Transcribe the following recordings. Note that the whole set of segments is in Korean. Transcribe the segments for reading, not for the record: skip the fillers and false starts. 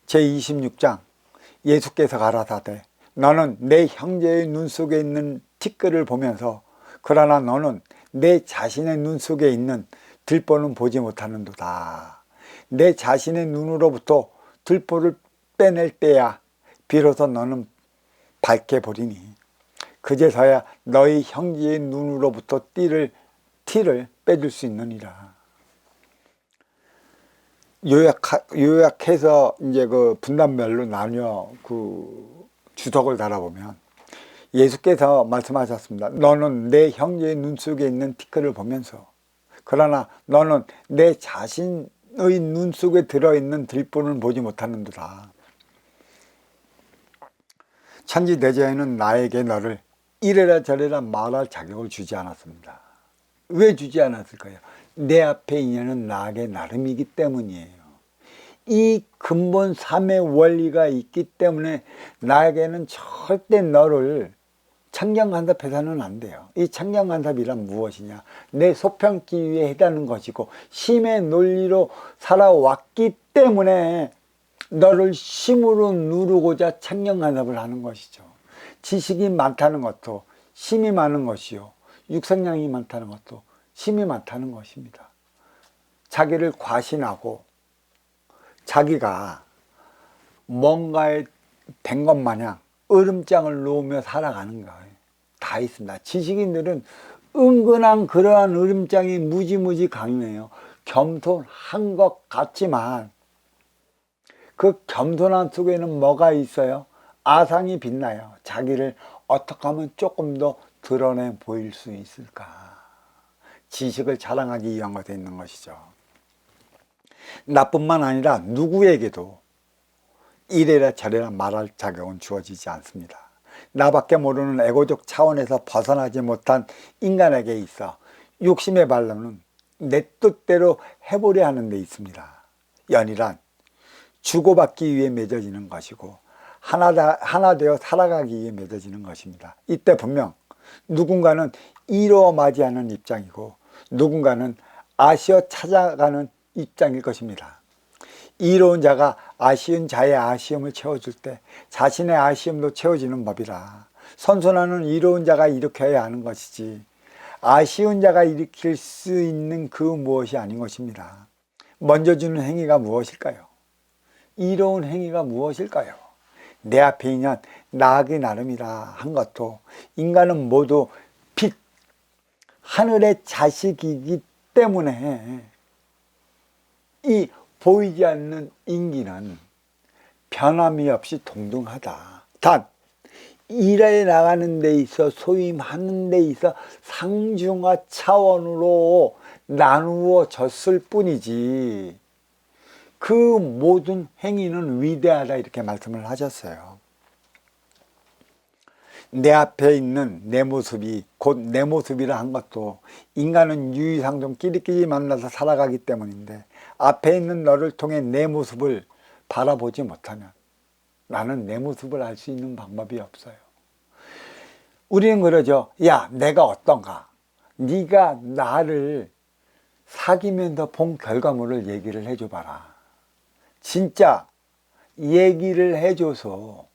제26장 예수께서 가라사대 너는 내 형제의 눈 속에 있는 티끌을 보면서 그러나 너는 내 자신의 눈 속에 있는 들보는 보지 못하는도다. 내 자신의 눈으로부터 들보를 빼낼 때야 비로소 너는 밝게 보리니 그제서야 너희 형제의 눈으로부터 티를 빼줄 수 있느니라. 요약해서 이제 그 분단별로 나뉘어 그 주석을 달아보면 예수께서 말씀하셨습니다. 너는 내 형제의 눈 속에 있는 티끌을 보면서 그러나 너는 내 자신의 눈 속에 들어있는 들보는 보지 못하는도다. 천지대제에는 나에게 너를 이래라 저래라 말할 자격을 주지 않았습니다. 왜 주지 않았을까요? 내 앞에 인연은 나에게 나름이기 때문이에요. 이 근본 삼의 원리가 있기 때문에 나에게는 절대 너를 창경간섭해서는 안 돼요. 이 창경간섭이란 무엇이냐? 내 소평기에 해당하는 것이고 심의 논리로 살아왔기 때문에 너를 심으로 누르고자 창경간섭을 하는 것이죠. 지식이 많다는 것도 심이 많은 것이요, 육성량이 많다는 것도 심이 많다는 것입니다. 자기를 과신하고 자기가 뭔가에 된 것 마냥 으름장을 놓으며 살아가는 거예요. 다 있습니다. 지식인들은 은근한 그러한 으름장이 무지무지 강해요. 겸손한 것 같지만 그 겸손한 속에는 뭐가 있어요? 아상이 빛나요. 자기를 어떻게 하면 조금 더 드러내 보일 수 있을까? 지식을 자랑하기 위한 것에 있는 것이죠. 나뿐만 아니라 누구에게도 이래라 저래라 말할 자격은 주어지지 않습니다. 나밖에 모르는 에고적 차원에서 벗어나지 못한 인간에게 있어 욕심의 반론은 내 뜻대로 해보려 하는 데 있습니다. 연이란 주고받기 위해 맺어지는 것이고 하나 되어 살아가기 위해 맺어지는 것입니다. 이때 분명 누군가는 이루어 맞이하는 입장이고 누군가는 아쉬워 찾아가는 입장일 것입니다. 이로운 자가 아쉬운 자의 아쉬움을 채워줄 때 자신의 아쉬움도 채워지는 법이라 선순환은 이로운 자가 일으켜야 하는 것이지 아쉬운 자가 일으킬 수 있는 그 무엇이 아닌 것입니다. 먼저 주는 행위가 무엇일까요? 이로운 행위가 무엇일까요? 내 앞에 있는 나하기 나름이라 한 것도 인간은 모두 빛, 하늘의 자식이기 때문에 이 보이지 않는 인기는 변함이 없이 동등하다. 단 일에 나가는 데 있어 소임하는 데 있어 상중하 차원으로 나누어졌을 뿐이지 그 모든 행위는 위대하다 이렇게 말씀을 하셨어요. 내 앞에 있는 내 모습이 곧 내 모습이라 한 것도 인간은 유유상종 끼리끼리 만나서 살아가기 때문인데 앞에 있는 너를 통해 내 모습을 바라보지 못하면 나는 내 모습을 알 수 있는 방법이 없어요. 우리는 그러죠. 야, 내가 어떤가? 네가 나를 사귀면서 본 결과물을 얘기를 해줘봐라. 진짜 얘기를 해줘서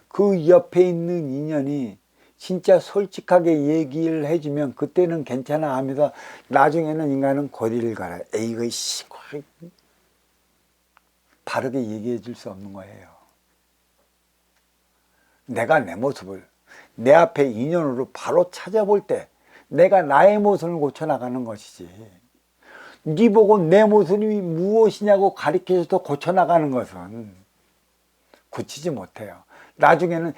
그 옆에 있는 인연이 진짜 솔직하게 얘기를 해주면 그때는 괜찮아 하면서 나중에는 인간은 거리를 가라. 에이 이거 바르게 얘기해 줄 수 없는 거예요. 내가 내 모습을 내 앞에 인연으로 바로 찾아볼 때 내가 나의 모습을 고쳐나가는 것이지 네 보고 내 모습이 무엇이냐고 가르쳐줘서 고쳐나가는 것은 고치지 못해요. 나중에는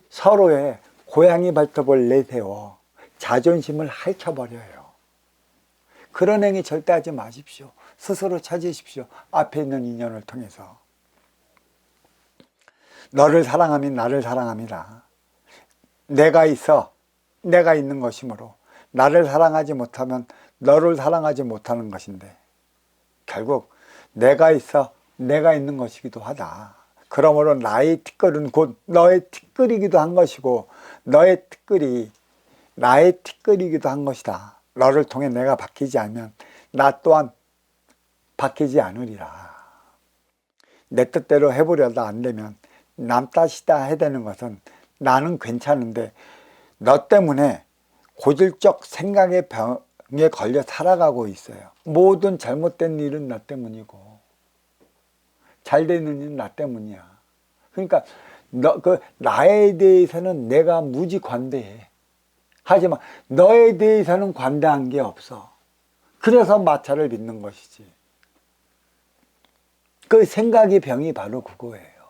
서로의 고양이 발톱을 내세워 자존심을 핥혀버려요. 그런 행위 절대 하지 마십시오. 스스로 찾으십시오. 앞에 있는 인연을 통해서. 너를 사랑하면 나를 사랑함이라. 내가 있어 내가 있는 것이므로 나를 사랑하지 못하면 너를 사랑하지 못하는 것인데 결국 내가 있어 내가 있는 것이기도 하다. 그러므로 나의 티끌은 곧 너의 티끌이기도 한 것이고 너의 티끌이 나의 티끌이기도 한 것이다. 너를 통해 내가 바뀌지 않으면 나 또한 바뀌지 않으리라. 내 뜻대로 해보려다 안 되면 남 탓이다 해야 되는 것은 나는 괜찮은데 너 때문에 고질적 생각의 병에 걸려 살아가고 있어요. 모든 잘못된 일은 나 때문이고 잘 되는 일은 나 때문이야. 그러니까 나에 대해서는 내가 무지 관대해. 하지만 너에 대해서는 관대한 게 없어. 그래서 마찰을 빚는 것이지. 그 생각의 병이 바로 그거예요.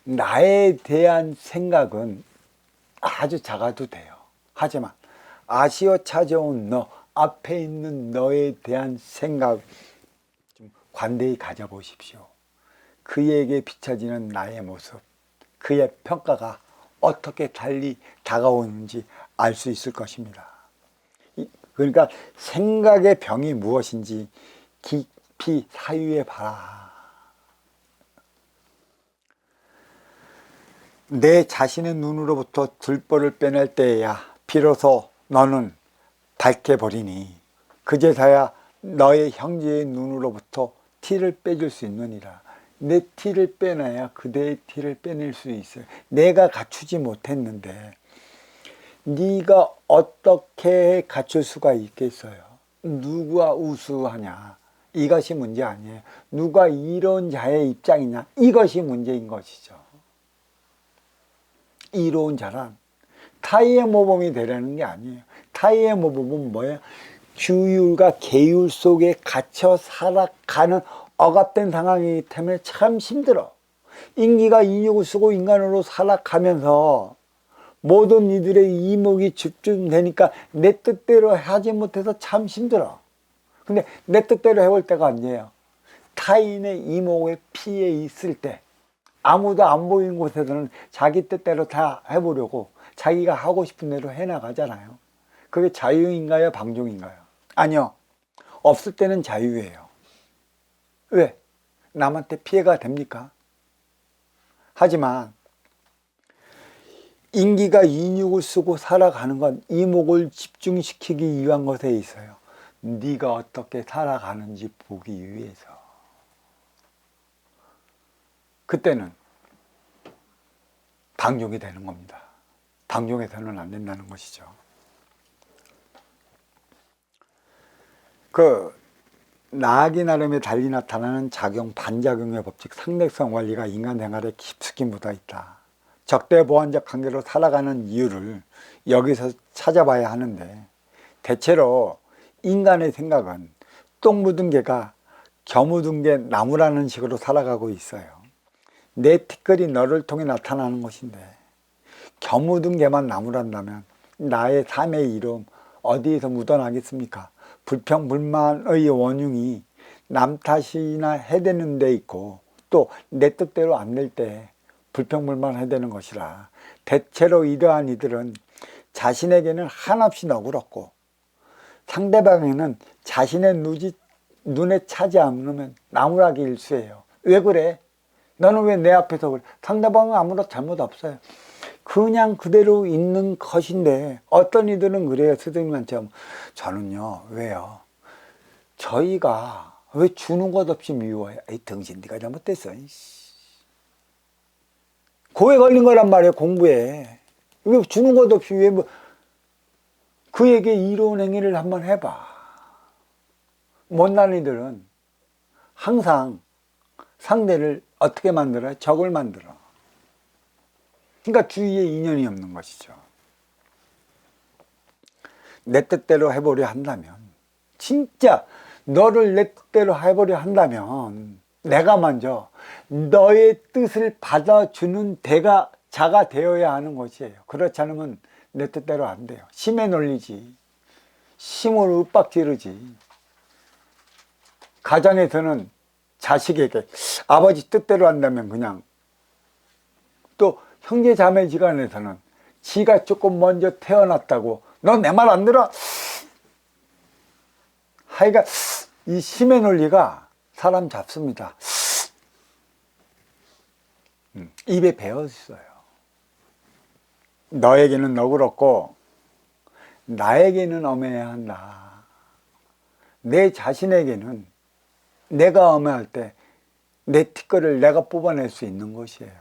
나에 대한 생각은 아주 작아도 돼요. 하지만 아쉬워 찾아온 너, 앞에 있는 너에 대한 생각 좀 관대히 가져보십시오. 그에게 비춰지는 나의 모습, 그의 평가가 어떻게 달리 다가오는지 알 수 있을 것입니다. 그러니까 생각의 병이 무엇인지 깊이 사유해 봐라. 내 자신의 눈으로부터 들보를 빼낼 때에야 비로소 너는 밝혀버리니 그제서야 너의 형제의 눈으로부터 티를 빼줄 수 있느니라. 내 티를 빼놔야 그대의 티를 빼낼 수 있어요. 내가 갖추지 못했는데 네가 어떻게 갖출 수가 있겠어요? 누가 우수하냐? 이것이 문제 아니에요. 누가 이로운 자의 입장이냐? 이것이 문제인 것이죠. 이로운 자란 타의의 모범이 되려는 게 아니에요. 타의의 모범은 뭐예요? 규율과 계율 속에 갇혀 살아가는 억압된 상황이기 때문에 참 힘들어. 인기가 인욕을 쓰고 인간으로 살아가면서 모든 이들의 이목이 집중되니까 내 뜻대로 하지 못해서 참 힘들어. 근데 내 뜻대로 해볼 때가 아니에요. 타인의 이목에 피해 있을 때 아무도 안 보이는 곳에서는 자기 뜻대로 다 해보려고 자기가 하고 싶은 대로 해나가잖아요. 그게 자유인가요? 방종인가요? 아니요. 없을 때는 자유예요. 왜? 남한테 피해가 됩니까? 하지만 인기가 인육을 쓰고 살아가는 건 이목을 집중시키기 위한 것에 있어요. 네가 어떻게 살아가는지 보기 위해서. 그때는 방종이 되는 겁니다. 방종해서는 안 된다는 것이죠. 나아기 나름에 달리 나타나는 작용, 반작용의 법칙, 상대성 원리가 인간 생활에 깊숙이 묻어 있다. 적대보완적 관계로 살아가는 이유를 여기서 찾아봐야 하는데 대체로 인간의 생각은 똥 묻은 개가 겨 묻은 게 나무라는 식으로 살아가고 있어요. 내 티끌이 너를 통해 나타나는 것인데 겨 묻은 개만 나무란다면 나의 삶의 이름 어디에서 묻어나겠습니까? 불평불만의 원흉이 남 탓이나 해대는 데 있고 또 내 뜻대로 안 될 때 불평불만 해대는 것이라 대체로 이러한 이들은 자신에게는 한없이 너그럽고 상대방에는 자신의 눈에 차지 않으면 나무라기 일수예요. 왜 그래? 너는 왜 내 앞에서 그래? 상대방은 아무런 잘못 없어요. 그냥 그대로 있는 것인데 어떤 이들은 그래요. 스승님한테 저는요 왜요? 저희가 왜 주는 것 없이 미워해? 에이 등신 네가 잘못됐어. 고에 걸린 거란 말이에요. 공부에 왜 주는 것 없이 왜 그에게 이로운 행위를 한번 해봐. 못난 이들은 항상 상대를 어떻게 만들어요? 적을 만들어. 그러니까 주위에 인연이 없는 것이죠. 내 뜻대로 해보려 한다면 진짜 너를 내 뜻대로 해보려 한다면 내가 먼저 너의 뜻을 받아주는 자가 되어야 하는 것이에요. 그렇지 않으면 내 뜻대로 안 돼요. 심에 놀리지. 심으로 윽박지르지. 가정에서는 자식에게 아버지 뜻대로 한다면 그냥 또 형제 자매 지간에서는 지가 조금 먼저 태어났다고 너 내 말 안 들어? 하여간 이 심의 논리가 사람 잡습니다. 입에 배어 있어요. 너에게는 너그럽고 나에게는 엄해야 한다. 내 자신에게는 내가 엄해할 때 내 티끌을 내가 뽑아낼 수 있는 것이에요.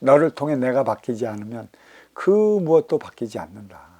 너를 통해 내가 바뀌지 않으면 그 무엇도 바뀌지 않는다.